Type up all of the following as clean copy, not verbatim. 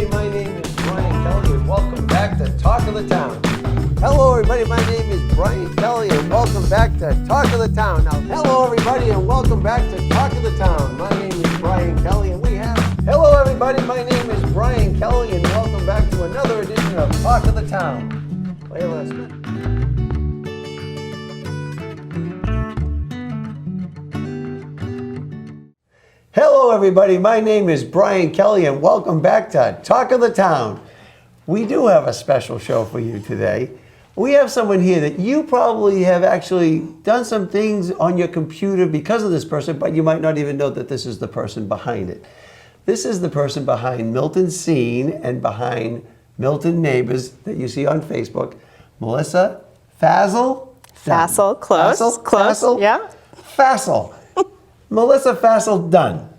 everybody, my name is Brian Kelly and welcome back to Talk of the Town. Hello everybody, my name is Brian Kelly and welcome back to Talk of the Town. Now, hello everybody and welcome back to Talk of the Town. My name is Brian Kelly and we have... Hello everybody, my name is Brian Kelly and welcome back to another edition of Talk of the Town. Play last minute. Hello everybody, my name is Brian Kelly and welcome back to Talk of the Town. We do have a special show for you today. We have someone here that you probably have actually done some things on your computer because of this person, but you might not even know that this is the person behind it. This is the person behind Milton Scene and behind Milton Neighbors that you see on Facebook, Melissa Fassel. Fassel, close. Fassel? Close, Fassel? yeah. Fassel. Melissa Fassel-Dunn.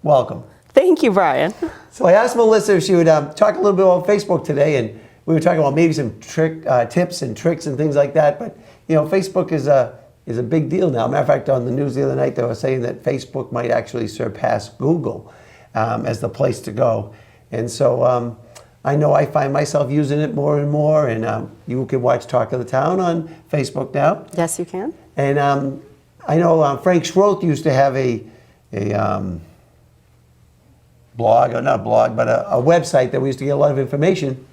Welcome. Thank you, Brian. So I asked Melissa if she would talk a little bit about Facebook today, and we were talking about maybe some tips and tricks and things like that. But you know, Facebook is a big deal now. Matter of fact, on the news the other night, they were saying that Facebook might actually surpass Google as the place to go. And so I know I find myself using it more and more. And you can watch Talk of the Town on Facebook now. Yes, you can. And I know Frank Schroth used to have a blog, or not blog, but a website that we used to get a lot of information.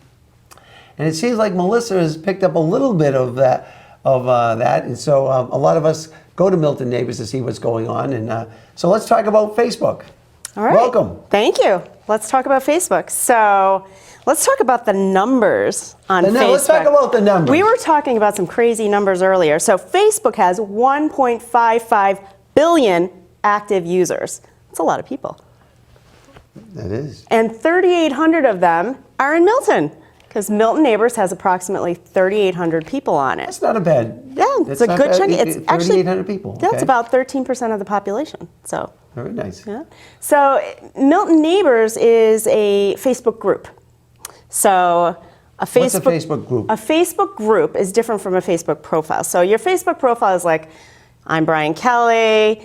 And it seems like Melissa has picked up a little bit of that. And so a lot of us go to Milton Neighbors to see what's going on. And so let's talk about Facebook. All right. Welcome. Thank you. Let's talk about Facebook. So let's talk about the numbers on Facebook. Let's talk about the numbers. We were talking about some crazy numbers earlier. So Facebook has 1.55 billion active users. That's a lot of people. That is. And 3,800 of them are in Milton, because Milton Neighbors has approximately 3,800 people on it. That's not a bad. Yeah, it's a good chunk. It's actually 3,800 people. That's Okay. about 13% of the population. So. Very nice. Yeah. So Milton Neighbors is a Facebook group. So What's a Facebook group? A Facebook group is different from a Facebook profile. So your Facebook profile is like, I'm Brian Kelly.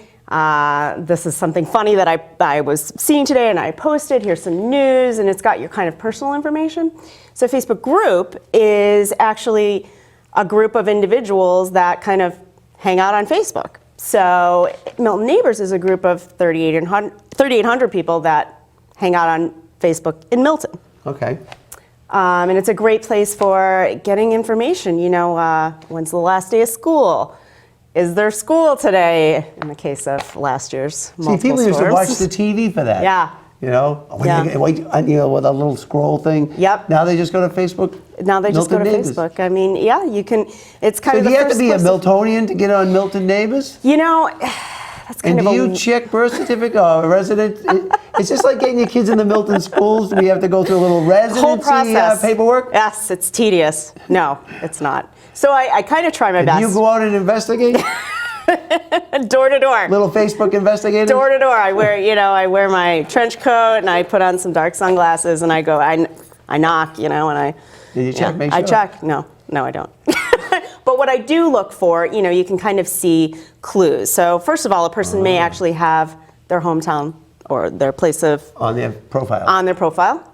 This is something funny that I was seeing today and I posted. Here's some news, and it's got your kind of personal information. So a Facebook group is actually a group of individuals that kind of hang out on Facebook. So Milton Neighbors is a group of 3,800 people that hang out on Facebook in Milton. Okay. And it's a great place for getting information. You know, when's the last day of school? Is there school today? In the case of last year's multiple See, people used to storms. watch the TV for that. Yeah. You know, Yeah. wait, you know, with a little scroll thing. Yep. Now they just go to Facebook. Now they just go to Milton Neighbors. Facebook. I mean, yeah, you can. It's kind So of do the you have to first be a place Miltonian to get on Milton Neighbors? You know, that's kind And of do a you check birth certificate or a resident? It's just like getting your kids in the Milton schools. Do we have to go through a little whole residency process. paperwork? Yes, it's tedious. No, it's not. So I kind of try my best. Do you go out and investigate? Door to door. Little Facebook investigators? Door to door. I wear my trench coat and I put on some dark sunglasses and I go. I knock. You know, and I. Did you check? Make sure. I check. No, I don't. But what I do look for, you know, you can kind of see clues. So first of all, a person may actually have their hometown or their place of On their profile. on their profile.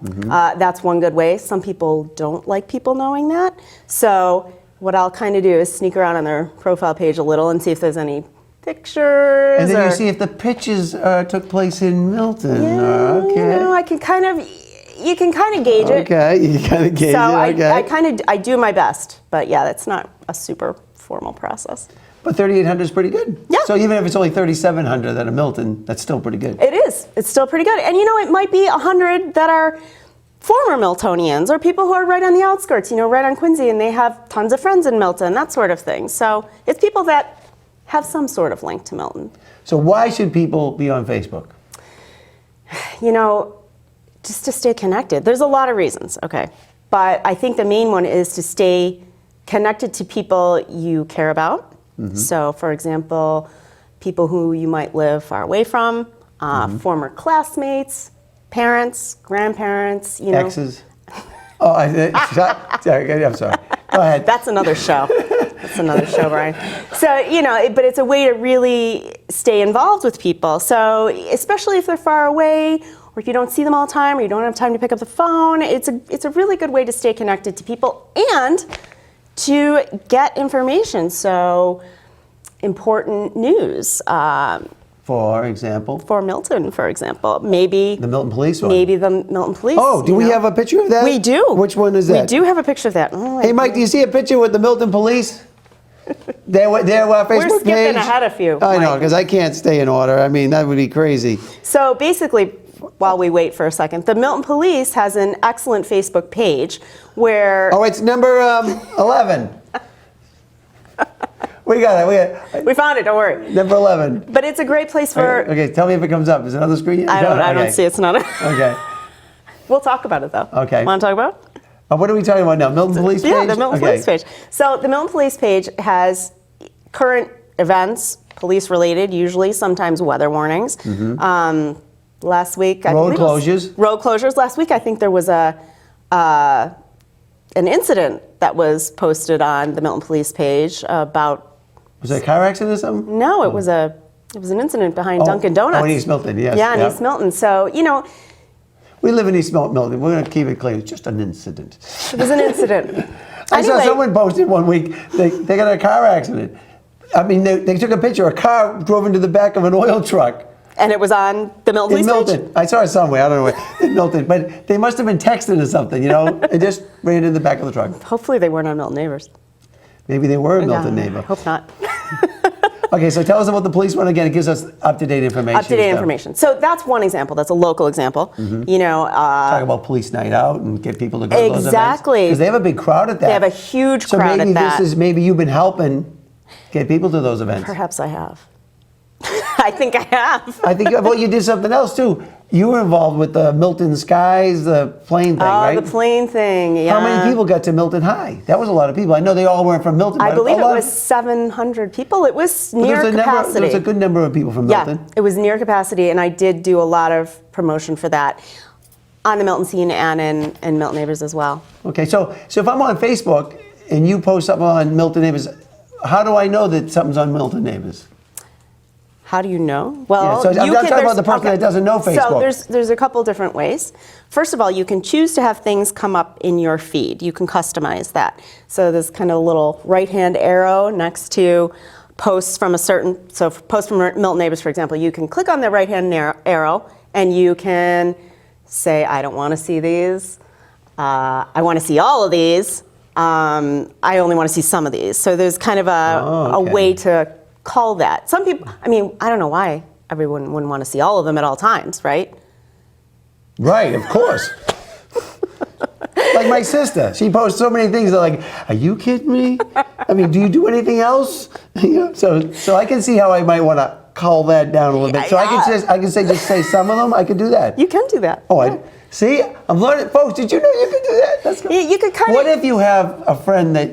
That's one good way. Some people don't like people knowing that. So what I'll kind of do is sneak around on their profile page a little and see if there's any pictures. And then or, you see if the pitches took place in Milton. yeah, Okay. you know, you can kind of gauge it. Okay, you kind of gauge So it. Okay. I do my best, but yeah, that's not a super formal process. But 3,800 is pretty good. Yeah. So even if it's only 3,700 at a Milton, that's still pretty good. It is. It's still pretty good. And you know, it might be 100 that are former Miltonians or people who are right on the outskirts, you know, right on Quincy, and they have tons of friends in Milton, that sort of thing. So it's people that have some sort of link to Milton. So why should people be on Facebook? You know, just to stay connected. There's a lot of reasons, okay? But I think the main one is to stay connected to people you care about. So, for example, people who you might live far away from, former classmates, parents, grandparents, you know. Exes? Oh, sorry, I'm sorry. Go ahead. That's another show. That's another show, Brian. So, you know, but it's a way to really stay involved with people. So, especially if they're far away or if you don't see them all the time, or you don't have time to pick up the phone, it's a really good way to stay connected to people and to get information. So important news. For example? For Milton, for example. Maybe the Milton Police one? Maybe the Milton Police. Oh, do we have a picture of that? We do. Which one is that? We do have a picture of that. Oh, hey, Mike, do you see a picture with the Milton Police? Their Facebook page? We're skipping ahead a few. I know, Mike. because I can't stay in order. I mean, that would be crazy. So basically, while we wait for a second, the Milton Police has an excellent Facebook page where... Oh, it's number 11. We got it. We found it, don't worry. Number 11. But it's a great place for... Okay, tell me if it comes up. Is it on the screen? I don't see it. It's not. Okay. We'll talk about it, though. Okay. Want to talk about it? What are we talking about now? Milton Police page? Yeah, the Milton Police page. So the Milton Police page has current events, police-related, usually, sometimes weather warnings. Last week, road closures. Road closures. Last week, I think there was an incident that was posted on the Milton Police page about... Was it a car accident or something? No, it was an incident behind Dunkin' Donuts. Oh, in East Milton, yes. Yeah, in East Milton. So, you know... We live in East Milton. We're going to keep it clear. It's just an incident. It was an incident. I saw someone posted one week, they got in a car accident. I mean, they took a picture. A car drove into the back of an oil truck. And it was on the Milton Police Milton. page? I saw it somewhere. I don't know where. In Milton. But they must have been texting or something, you know? It just ran in the back of the truck. Hopefully they weren't on Milton Neighbors. Maybe they were a Milton neighbor. I hope not. Okay, so tell us about the police one again. It gives us up-to-date information. Up-to-date information. So that's one example. That's a local example. You know, talk about police night out and get people to go to those events. Exactly. Because they have a big crowd at that. They have a huge crowd at that. So maybe you've been helping get people to those events. Perhaps I have. I think I have. I think you did something else too. You were involved with the Milton Skies, the plane thing, right? Oh, the plane thing, yeah. How many people got to Milton High? That was a lot of people. I know they all weren't from Milton. I but believe it was 700 people. It was near capacity. There was a good number of people from Milton. Yeah, it was near capacity, and I did do a lot of promotion for that on the Milton scene and in Milton Neighbors as well. Okay, so if I'm on Facebook and you post something on Milton Neighbors, how do I know that something's on Milton Neighbors? How do you know? Well, yeah, so I'm not talking about the person that doesn't know Facebook. So there's a couple different ways. First of all, you can choose to have things come up in your feed. You can customize that. So there's kind of a little right-hand arrow next to posts from posts from Milton Neighbors, for example, you can click on the right-hand arrow and you can say, I don't want to see these. I want to see all of these. I only want to see some of these. So there's kind of a way to call that. Some people, I mean, I don't know why everyone wouldn't want to see all of them at all times, right? Right, of course. Like my sister, she posts so many things that like, are you kidding me? I mean, do you do anything else? So I can see how I might want to cull that down a little bit. So I can say some of them. I could do that. You can do that. Oh, yeah. See, I'm learning, folks. Did you know you could do that? That's good. You could kind of. What if you have a friend that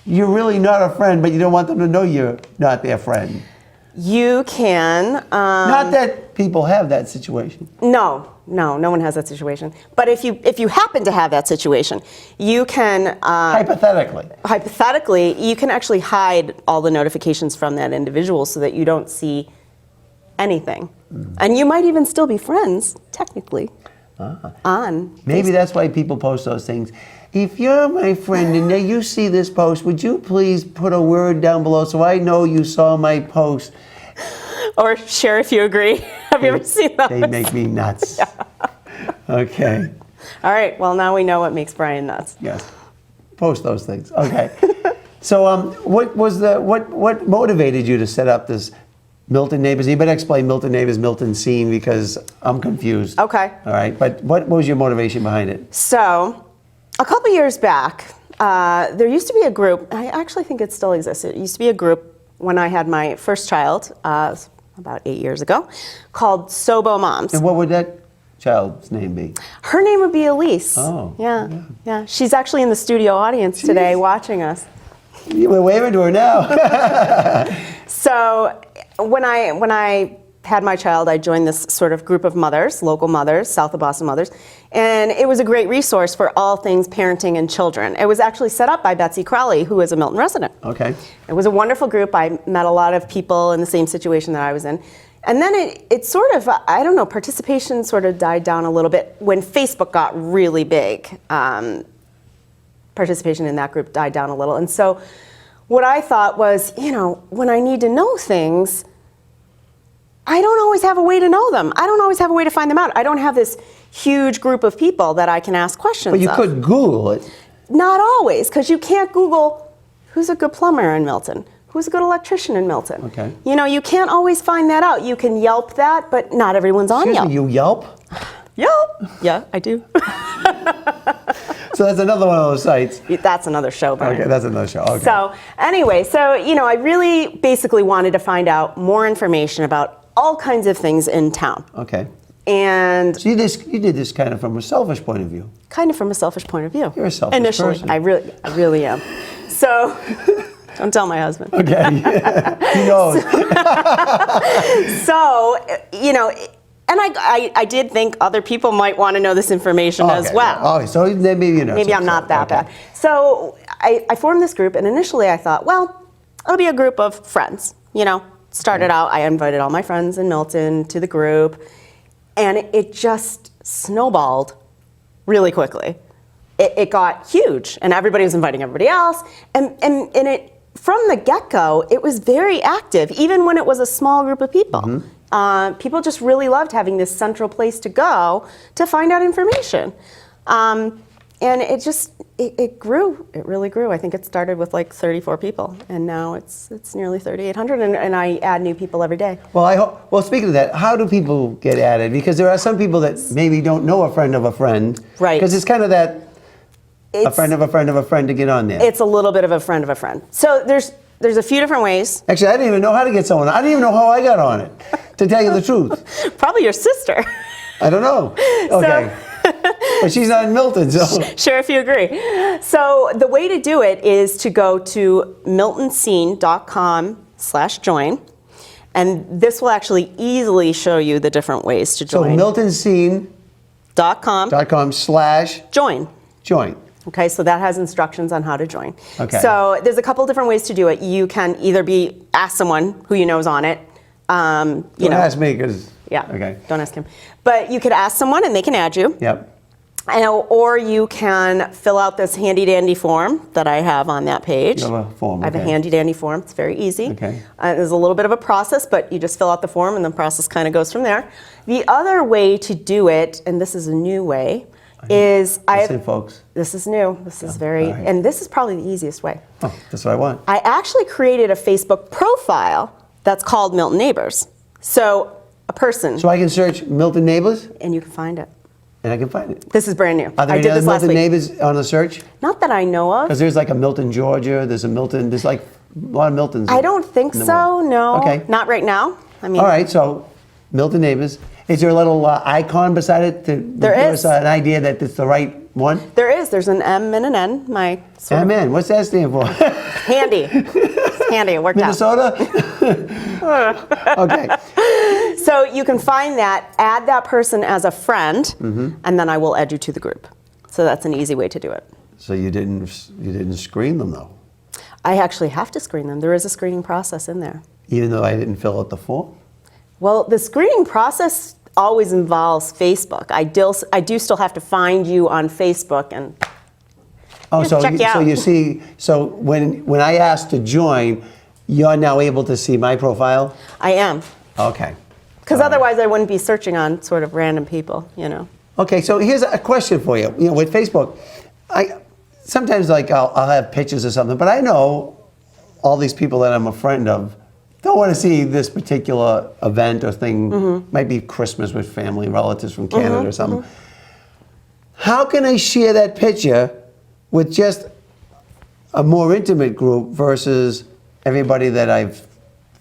you're really not a friend, but you don't want them to know you're not their friend? You can. Not that people have that situation. No one has that situation. But if you happen to have that situation, you can hypothetically, you can actually hide all the notifications from that individual so that you don't see anything, and you might even still be friends technically. On maybe Facebook. That's why people post those things. If you're my friend and you see this post, would you please put a word down below so I know you saw my post? Or share if you agree. Have you ever seen those? They make me nuts. Yeah. Okay. All right. Well, now we know what makes Brian nuts. Yes. Post those things. Okay. So, what motivated you to set up this Milton Neighbors? You better explain Milton Neighbors, Milton Scene, because I'm confused. Okay. All right. But what was your motivation behind it? So, a couple years back, there used to be a group. I actually think it still exists. It used to be a group when I had my first child, about 8 years ago, called Sobo Moms. And what would that child's name be? Her name would be Elise. Oh. Yeah. She's actually in the studio audience today watching us. We're waving to her now. So when I had my child, I joined this sort of group of mothers, local mothers, south of Boston mothers, and it was a great resource for all things parenting and children. It was actually set up by Betsy Crowley, who is a Milton resident. Okay. It was a wonderful group. I met a lot of people in the same situation that I was in. And then it sort of, I don't know, participation sort of died down a little bit when Facebook got really big. Participation in that group died down a little. And so what I thought was, when I need to know things, I don't always have a way to know them. I don't always have a way to find them out. I don't have this huge group of people that I can ask questions But you of. could Google it. Not always, because you can't Google who's a good plumber in Milton, who's a good electrician in Milton. Okay. You can't always find that out. You can Yelp that, but not everyone's on Excuse Yelp. me, you Yelp? Yelp? Yeah, I do. So that's another one of those sites. That's another show, Brian. Okay, that's another show. Okay. So anyway, I really basically wanted to find out more information about all kinds of things in town. Okay. And So you did this kind of from a selfish point of view. kind of from a selfish point of view. You're a selfish Initially, person. I really am. So, don't tell my husband. Okay. He knows. So, and I did think other people might want to know this information as Okay, well. yeah. Oh, so then maybe you're not. Maybe so I'm not upset. that bad. So I formed this group, and initially I thought, well, it'll be a group of friends. Started out, I invited all my friends in Milton to the group, and it just snowballed really quickly. It got huge, and everybody was inviting everybody else, and it from the get-go, it was very active, even when it was a small group of people. Mm-hmm. People just really loved having this central place to go to find out information. And it grew. It really grew. I think it started with like 34 people, and now it's nearly 3,800, and I add new people every day. Well, speaking of that, how do people get added? Because there are some people that maybe don't know a friend of a friend. Right. Because it's kind of that a friend of a friend of a friend to get on there. It's a little bit of a friend of a friend. So there's a few different ways. Actually, I didn't even know how to get someone. I didn't even know how I got on it, to tell you the truth. Probably your sister. I don't know. Okay. But she's not in Milton, so. Sure, if you agree. So the way to do it is to go to miltonscene.com/join, and this will actually easily show you the different ways to So join. miltonscene.com/join. .com/join. Okay, so that has instructions on how to join. Okay. So there's a couple different ways to do it. You can either ask someone who you know is on it. Don't ask me, because. Yeah. Okay. Don't ask him. But you could ask someone and they can add you. Yep. Or you can fill out this handy dandy form that I have on that page. You have a form, I have a okay. handy dandy form. It's very easy. Okay. There's a little bit of a process, but you just fill out the form and the process kind of goes from there. The other way to do it, and this is a new way, is Listen, folks. This is new. This is very, all right. and this is probably the easiest way. Oh, that's what I want. I actually created a Facebook profile that's called Milton Neighbors. So a person, So I can search Milton neighbors, and you can find it. and I can find it. This is brand new. Are there I any did other this last Milton week. neighbors on the search? Not that I know of. Because there's like a Milton, Georgia. There's a Milton. There's like a lot of Miltons. I don't think in the so. world. No. Okay. Not right now. I mean. All right. So Milton neighbors. Is there a little icon beside it to There give is. us an idea that it's the right one? There is. There's an M and an N. My sort of Amen. What's that stand for? handy. It's handy. It worked out. Minnesota. Okay. So you can find that, add that person as a friend, Mm-hmm. and then I will add you to the group. So that's an easy way to do it. So you didn't screen them though, I actually have to screen them. There is a screening process in there. even though I didn't fill out the form. Well, the screening process always involves Facebook. I do still have to find you on Facebook and Oh, so check you out. so you see, so when I asked to join, you're now able to see my profile? I am. Okay. Because otherwise I wouldn't be searching on sort of random people, you know. Okay, so here's a question for you. You know, with Facebook, sometimes like I'll have pictures or something, but I know all these people that I'm a friend of don't want to see this particular event or thing. Mm-hmm. Might be Christmas with family, relatives from Canada or something. How can I share that picture with just a more intimate group versus everybody that I've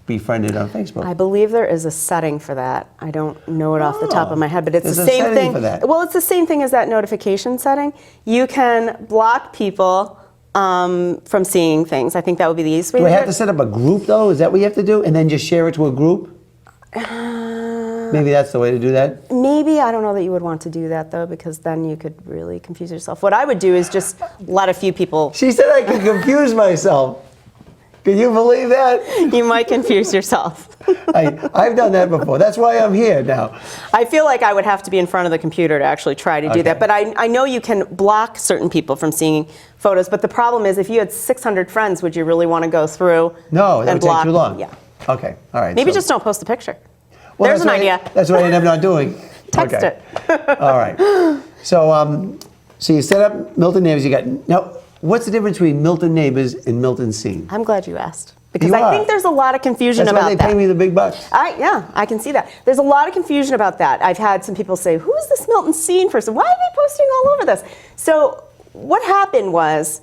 befriended on Facebook? I believe there is a setting for that. I don't know it off the top of my head, but it's There's the a same setting thing. for that. Well, it's the same thing as that notification setting. You can block people from seeing things. I think that would be the easiest way Do to I do have to it. set up a group though? Is that what you have to do? And then just share it to a group? Maybe that's the way to do that? Maybe, I don't know that you would want to do that though, because then you could really confuse yourself. What I would do is just let a few people. She said I could confuse myself. Can you believe that? You might confuse yourself. I've done that before. That's why I'm here now. I feel like I would have to be in front of the computer to actually try to do that. But I know you can block certain people from seeing photos. But the problem is, if you had 600 friends, would you really want to go through No, that and would block? take too long. Yeah. Okay, all right. Maybe so- just don't post the picture. Well, There's an that's what idea. That's what I end up not doing. Text Okay. it. All right. So you set up Milton Neighbors. You got now. What's the difference between Milton Neighbors and Milton Scene? I'm glad you asked. Because You I are. think there's a lot of confusion That's about why they that. pay me the big bucks. Yeah, I can see that. There's a lot of confusion about that. I've had some people say, who is this Milton Scene person? Why are they posting all over this? So what happened was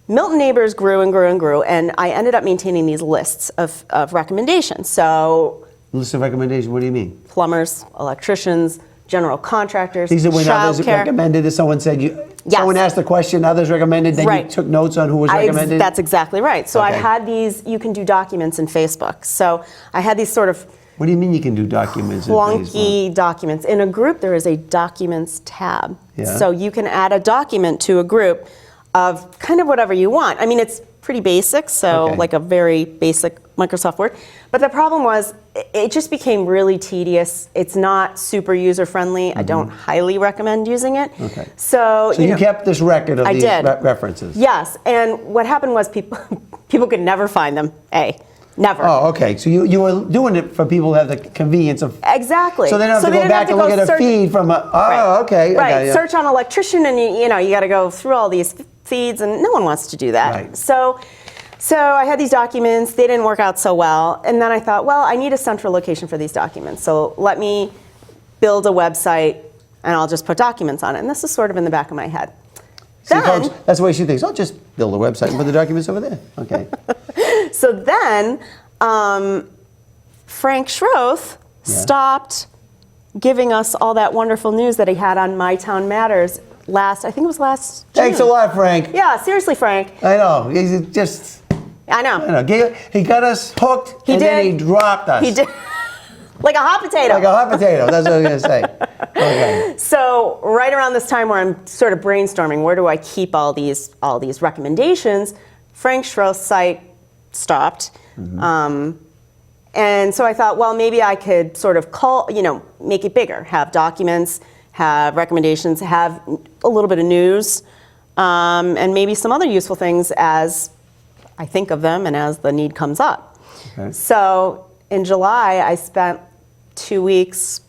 Milton Neighbors grew and grew and grew, and I ended up maintaining these lists of recommendations. So List of recommendations. What do you mean? plumbers, electricians, general contractors, These are when others childcare. recommended it. Someone said you. Yes. Someone asked the question. Others recommended. Then Right. you took notes on who was recommended. That's exactly right. So I Okay. had these, you can do documents in Facebook. So I had these sort of What do you mean you can do documents in Facebook? clunky documents. In a group, there is a documents tab. Yeah. So you can add a document to a group of kind of whatever you want. I mean, it's pretty basic, so Okay. like a very basic Microsoft Word. But the problem was, it just became really tedious. It's not super user-friendly. I don't highly recommend using it. Okay. So, So you know, kept this record of I these did. references. Yes, and what happened was people could never find them. Never. Oh, okay. So you were doing it for people who have the convenience of. Exactly. So they don't have to go didn't back and look at a search- feed from a. Oh, Right. okay. Right. Okay, yeah. Search on electrician, and you got to go through all these feeds, and no one wants to do that. Right. So I had these documents. They didn't work out so well, and then I thought, well, I need a central location for these documents. So let me build a website, and I'll just put documents on it. And this is sort of in the back of my head. See, Then- folks, that's the way she thinks. I'll just build a website and put the documents over there. Okay. So then Frank Schroth stopped giving us all that wonderful news that he had on My Town Matters I think it was last June. Thanks a lot, Frank. Yeah, seriously, Frank. I know. He's just. I know. He got us hooked, He and then did. he dropped us. He did. Like a hot potato. Like a hot potato. That's what I was going to say. Okay. So right around this time where I'm sort of brainstorming, where do I keep all these recommendations? Frank Schroth's site stopped. And so I thought, well, maybe I could sort of make it bigger, have documents, have recommendations, have a little bit of news, and maybe some other useful things as I think of them and as the need comes up. Okay. So in July, I spent 2 weeks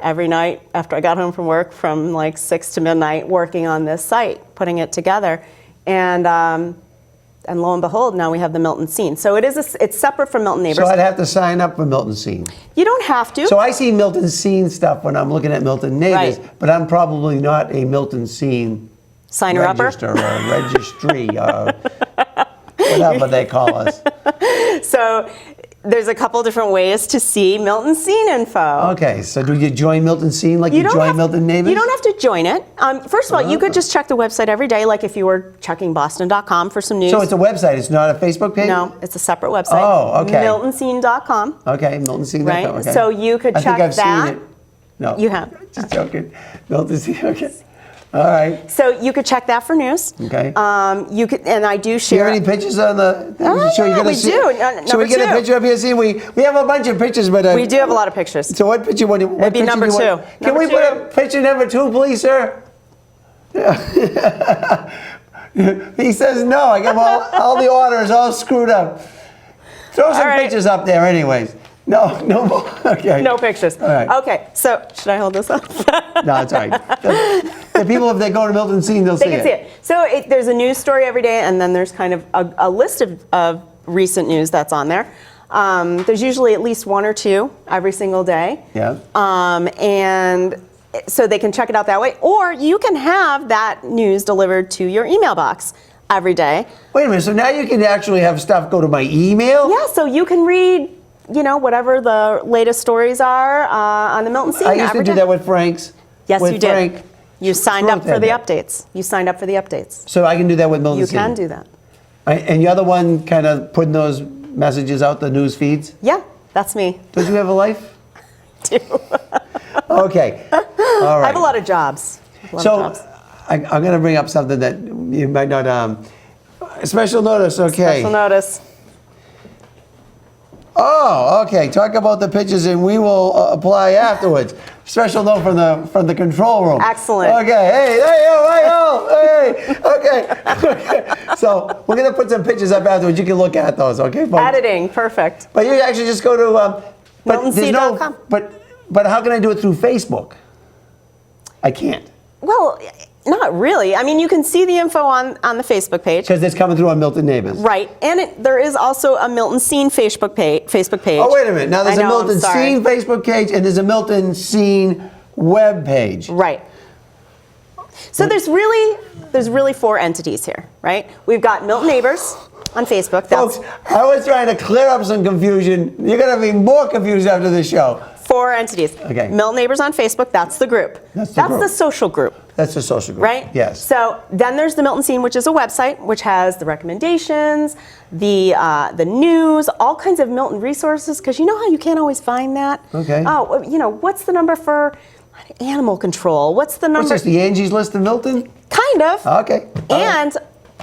every night after I got home from work from like 6 to midnight working on this site, putting it together. And lo and behold, now we have the Milton Scene. So it's separate from Milton Neighbors. So I'd have to sign up for Milton Scene. You don't have to. So I see Milton Scene stuff when I'm looking at Milton Neighbors, Right. but I'm probably not a Milton Scene Signer-upper? register or registry or whatever they call us. So there's a couple different ways to see Milton Scene info. Okay, so do you join Milton Scene like you join Milton Neighbors? You don't have to join it. First of all, you could just check the website every day, like if you were checking Boston.com for some news. So it's a website, it's not a Facebook page? No, it's a separate website. Oh, okay. MiltonScene.com. Okay, MiltonScene.com. Right, Okay. so you could I check think I've that. seen it. No. You have. Just joking. Milton Scene, okay. All right. So you could check that for news. Okay. You could, and I do Do you share. have any pictures on the? Oh, Should yeah, get a we see- do. Should we Number get a two. picture up here? See, we have a bunch of pictures, but We do have a lot of pictures. So what picture? What It'd be picture number do you want? two. Can Number we put two. up picture number 2, please, sir? He says no. I got all the orders all screwed up. Throw some All right. pictures up there, anyways. No more. Okay. No pictures. All right. Okay, so should I hold this up? No, it's all right. The people, if they go to Milton Scene, they'll They can see it. So there's a news story every day, and then there's kind of a list of recent news that's on there. There's usually at least 1 or 2 every single day. Yeah. And so they can check it out that way. Or you can have that news delivered to your email box every day. Wait a minute. So now you can actually have stuff go to my email? Yeah, so you can read, whatever the latest stories are on the Milton Scene I used to every do day. that with Frank's. Yes, with you did. Frank. You signed up Schroth for the had that. updates. You signed up for the updates. So I can do that with Milton You Scene. can do that. And you're the one kind of putting those messages out, the news feeds? Yeah, that's me. Don't you have a life? Too. Okay. All right. I have a lot of jobs. So I'm going to bring up something that you might not. Special notice, okay. Special notice. Oh, okay. Talk about the pictures, and we will apply afterwards. Special note from the control room. Excellent. Okay. Hey. Okay. So we're gonna put some pictures up afterwards. You can look at those. Okay, folks? Editing, perfect. But you actually just go to MiltonC.com. But how can I do it through Facebook? I can't. Well, not really. I mean, you can see the info on the Facebook page. Because it's coming through on Milton Neighbors. Right, and there is also a Milton Scene Facebook page. Oh, wait a minute. Now there's I know, a Milton Scene Facebook page and there's a Milton Scene web page. Right. So there's really 4 entities here, right? We've got Milton Neighbors on Facebook. Folks, I was trying to clear up some confusion. You're going to be more confused after this show. 4 entities. Okay. Milton Neighbors on Facebook, that's the group. That's the social group. That's the social group. Right? Yes. So then there's the Milton Scene, which is a website, which has the recommendations, the news, all kinds of Milton resources, because you know how you can't always find that? Okay. Oh, what's the number for animal control? What's the number? What's this, the Angie's List of Milton? Kind of. Okay. All right. And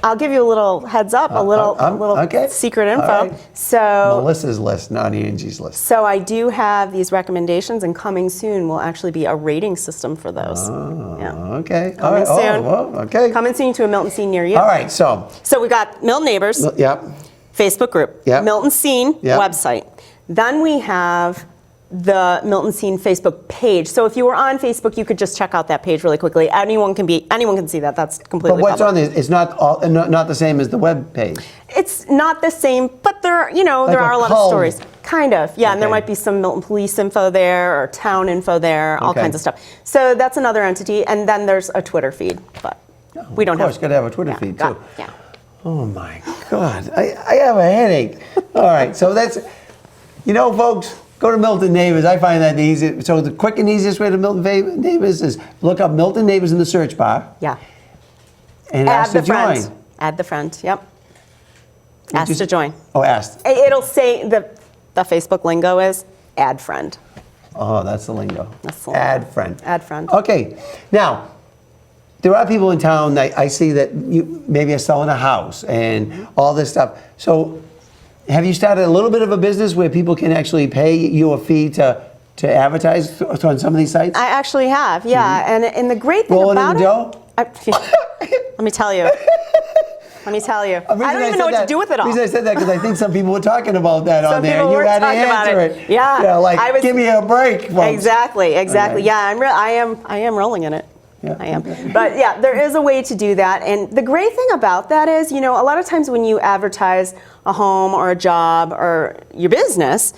I'll give you a little heads up, a little okay. secret info. All right. So Melissa's list, not Angie's list. So I do have these recommendations, and coming soon will actually be a rating system for those. Oh, Yeah. okay. Coming All right. soon. Oh, well, okay. Coming soon to a Milton Scene near you. All right, so. So we got Milton Neighbors, Yep. Facebook group, Yep. Milton Scene Yep. website. Then we have the Milton Scene Facebook page. So if you were on Facebook, you could just check out that page really quickly. Anyone can see that. That's completely But what's public. on this? It's not the same as the web page. It's not the same, but there are a lot of cult. stories. Kind of, yeah. And there Okay. might be some Milton police info there or town info there, all Okay. kinds of stuff. So that's another entity. And then there's a Twitter feed, but we don't Of course, have. got to have a Twitter Yeah, feed got- too. Yeah. Oh my God, I have a headache. All right, so that's, folks, go to Milton Neighbors. I find that the easiest. So the quick and easiest way to Milton Neighbors is look up Milton Neighbors in the search bar Yeah. and Add ask to the friend. join. Add the friend. Yep. Ask to join. Oh, ask. It'll say the Facebook lingo is add friend. Oh, that's the lingo. That's the lingo. Add friend. Add friend. Okay, now, there are people in town that I see that you maybe are selling a house and all this stuff. So have you started a little bit of a business where people can actually pay you a fee to advertise on some of these sites? I actually have, yeah. And the great thing Rolling in about the dough? let me tell you. Let me tell you. I don't even know what to do with it all. The reason I said that because I think some people were talking about that Some on there, people and you were had to talking about answer it. it. Yeah. Like, give me a break, folks. Exactly. Okay. Yeah, I am rolling in it. Yeah. I am. But yeah, there is a way to do that. And the great thing about that is, a lot of times when you advertise a home or a job or your business,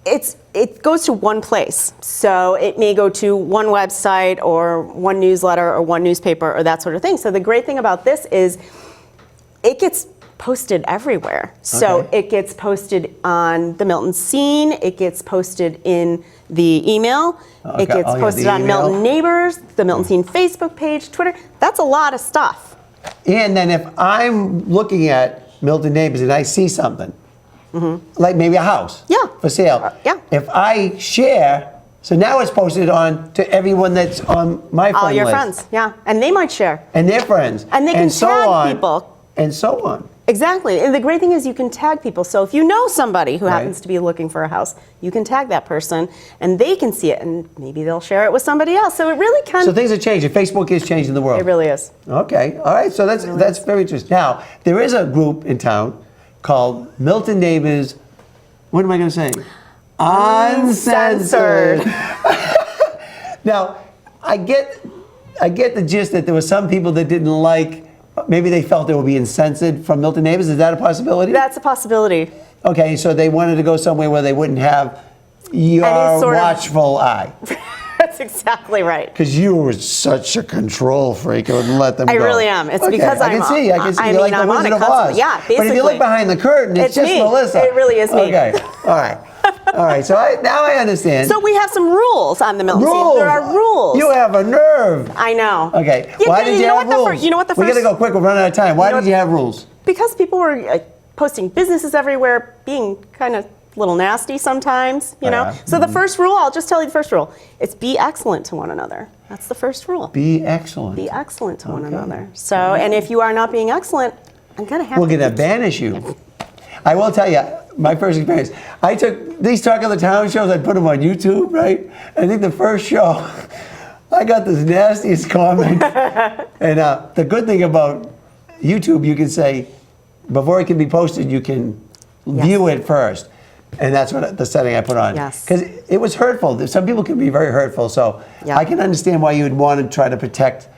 it goes to one place. So it may go to one website or one newsletter or one newspaper or that sort of thing. So the great thing about this is it gets posted everywhere. So Okay. it gets posted on the Milton Scene, it gets posted in the email, Okay. it gets Oh, yeah, posted the on email. Milton Neighbors, the Milton Scene Facebook page, Twitter. That's a lot of stuff. And then if I'm looking at Milton Neighbors and I see something, like maybe a house Yeah. for sale, yeah. if I share, so now it's posted on to everyone that's on my friend All your list. friends, yeah. And they might share. And their friends. And they can so tag on, people. And so on. Exactly. And the great thing is you can tag people. So if you know somebody who Right. happens to be looking for a house, you can tag that person and they can see it and maybe they'll share it with somebody else. So it really can. So things are changing. Facebook is changing the world. It really is. Okay. All right. So that's very interesting. Now, there is a group in town called Milton Neighbors. What am I going to say? Uncensored. Now, I get the gist that there were some people that didn't like. Maybe they felt they would be incensored from Milton Neighbors. Is that a possibility? That's a possibility. Okay, so they wanted to go somewhere where they wouldn't have your Any sort of- watchful eye. That's exactly right. Because you were such a control freak, I wouldn't let them I go. really am. It's Okay, because I can see. You're like the I'm on Wizard it of constantly. Oz. Yeah, But if you basically. look behind the curtain, it's just me. Melissa. It really is me. Okay, all right. All right, so now I understand. So we have some rules on the Milton Scene. rules. There are rules. You have a nerve. I know. Okay, Yeah, why but did you know have what the rules? you know what the We first? gotta go quick, we're running out of time. Why did you have rules? Because people were posting businesses everywhere, being kind of a little nasty sometimes, you know. Yeah. So the first rule, I'll just tell you the first rule. It's be excellent to one another. That's the first rule. Be excellent. Be excellent to one Okay. another. So, and if you are not being excellent, I'm gonna have We're to gonna banish you. I will tell you, my first experience. I took these Talk of the Town shows, I put them on YouTube, right? I think the first show, I got this nastiest comment. And the good thing about YouTube, you can say, before it can be posted, you can view it first. And that's what the setting I put on. Yes. Because it was hurtful. Some people can be very hurtful. So I can understand why you would want to try to protect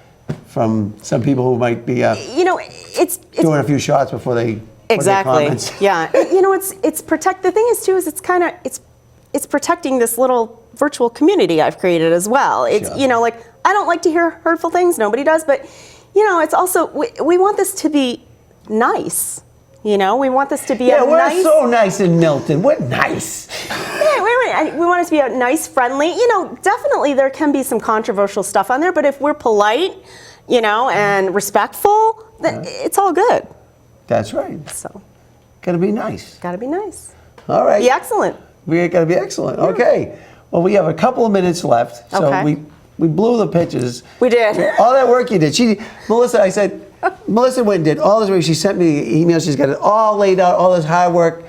from some people who might be it's doing a few shots before they exactly. put their comments. Yeah. It's protect. The thing is too is it's protecting this little virtual community I've created as well. It's Sure. like I don't like to hear hurtful things. Nobody does, but it's also we want this to be nice. We want this to be a we're nice. so nice in Milton. We're nice. Yeah, we want it to be a nice, friendly. Definitely there can be some controversial stuff on there, but if we're polite, and respectful, then it's all good. That's right. So, Gotta be nice. gotta be nice. All right. Be excellent. We gotta be excellent. Okay. Well, we have a couple of minutes left. So Okay. we blew the pitches. We did. All that work you did. Melissa, I said, Melissa went and did all this work. She sent me emails. She's got it all laid out, all this hard work.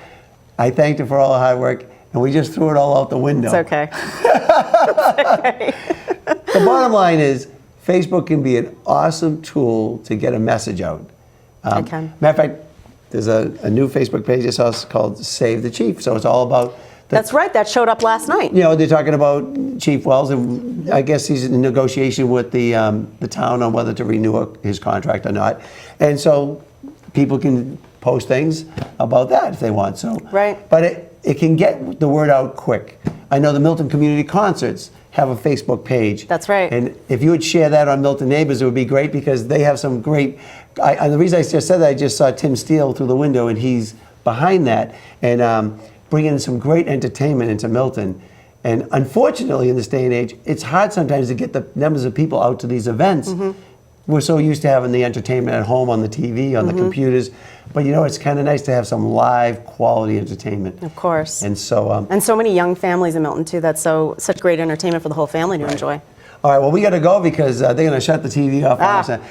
I thanked her for all the hard work, and we just threw it all out the window. It's okay. The bottom line is, Facebook can be an awesome tool to get a message out. It can. Matter of fact, there's a new Facebook page I saw called Save the Chief. So it's all about That's right. That showed up last night. they're talking about Chief Wells, and I guess he's in negotiation with the town on whether to renew his contract or not. And so people can post things about that if they want. So, Right. But it can get the word out quick. I know the Milton Community Concerts have a Facebook page. That's right. And if you would share that on Milton Neighbors, it would be great because they have some great. And the reason I just said that, I just saw Tim Steele through the window, and he's behind that, and bringing some great entertainment into Milton. And unfortunately, in this day and age, it's hard sometimes to get the numbers of people out to these events. Mm-hmm. We're so used to having the entertainment at home on the TV, on the computers, but it's kind of nice to have some live quality entertainment. Of course. And so, And so many young families in Milton too. That's such great entertainment for the whole family to enjoy. all right, well, we got to go because they're going to shut the TV off. on us.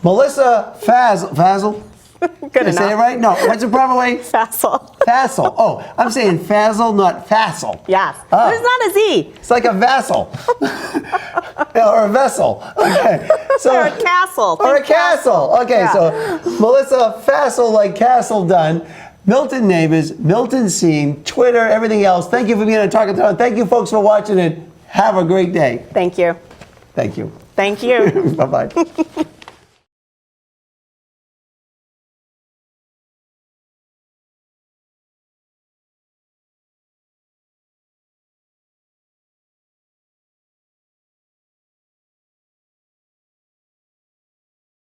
Melissa Fassel. Good Did I say it enough. right? No, what's the proper way? Fassel. Fassel. Oh, I'm saying Fassel, not Fassel. Yes. Oh. There's not a Z. It's like a vassal. Or a vessel. Okay. So, Or a castle. Or a Think castle. Okay, Yeah. so Melissa Fassel, like Fassel-Dunn, Milton Neighbors, Milton Scene, Twitter, everything else. Thank you for being on Talk of the Town. Thank you, folks, for watching it. Have a great day. Thank you. Thank you. Thank you. Bye-bye.